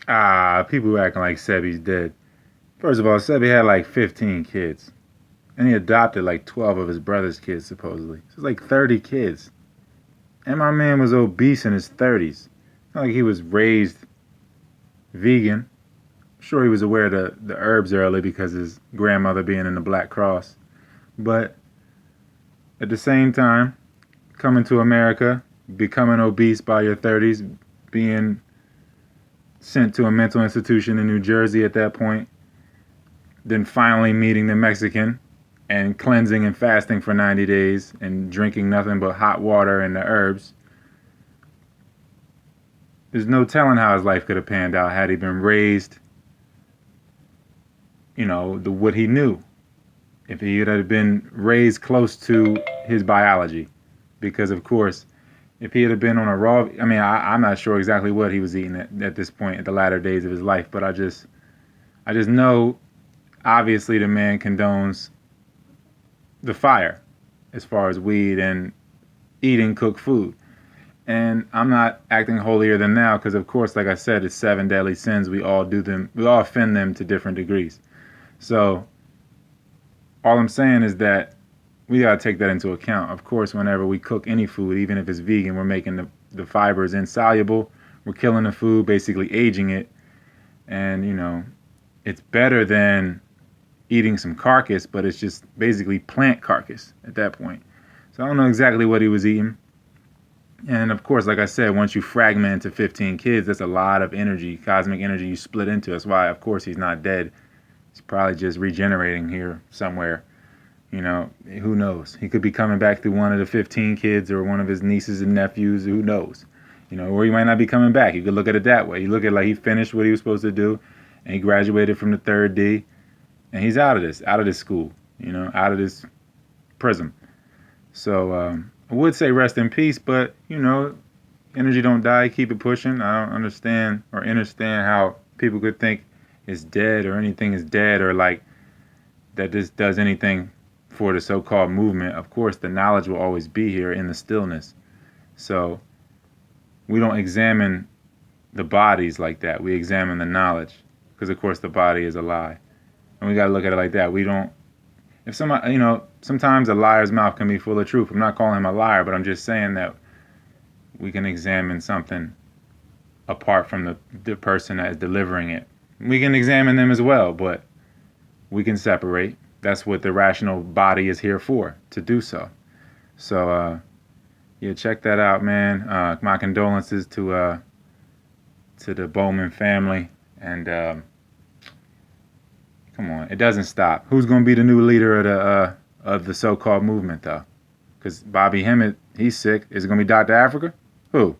People acting like Sebi's dead. First of all, Sebi had like 15 kids. And he adopted like 12 of his brother's kids, supposedly. So it's like 30 kids. And my man was obese in his 30s. Not like he was raised vegan. I'm sure he was aware of the herbs early because of his grandmother being in the Black Cross. But at the same time, coming to America, becoming obese by your 30s, being sent to a mental institution in New Jersey at that point, then finally meeting the Mexican and cleansing and fasting for 90 days and drinking nothing but hot water and the herbs. There's no telling how his life could have panned out had he been raised, what he knew. If he had been raised close to his biology. Because, of course, if he had been on a raw, I'm not sure exactly what he was eating at this point, at the latter days of his life, but I just know, obviously, the man condones the fire as far as weed and eating cooked food. And I'm not acting holier than thou because, of course, like I said, it's seven deadly sins. We all do them. We all offend them to different degrees. So all I'm saying is that we got to take that into account. Of course, whenever we cook any food, even if it's vegan, we're making the fibers insoluble. We're killing the food, basically aging it. And, it's better than eating some carcass, but it's just basically plant carcass at that point. So I don't know exactly what he was eating. And of course, like I said, once you fragment into 15 kids, that's a lot of energy, cosmic energy you split into. That's why, of course, he's not dead. He's probably just regenerating here somewhere. Who knows? He could be coming back through one of the 15 kids or one of his nieces and nephews. Who knows? Or he might not be coming back. You could look at it that way. You look at it like he finished what he was supposed to do, and he graduated from the third D, and he's out of this school, out of this prison. So I would say rest in peace, but energy don't die. Keep it pushing. I don't understand how people could think it's dead or anything is dead or like that this does anything for the so-called movement. Of course, the knowledge will always be here in the stillness. So we don't examine the bodies like that. We examine the knowledge because, of course, the body is a lie. And we got to look at it like that. We don't, if somebody, sometimes a liar's mouth can be full of truth. I'm not calling him a liar, but I'm just saying that we can examine something apart from the person that is delivering it. We can examine them as well, but we can separate. That's what the rational body is here for, to do so. So, yeah, check that out, man. My condolences to the Bowman family. And come on, it doesn't stop. Who's going to be the new leader of the so-called movement, though? Because Bobby Hemmett, he's sick. Is it going to be Dr. Africa? Who?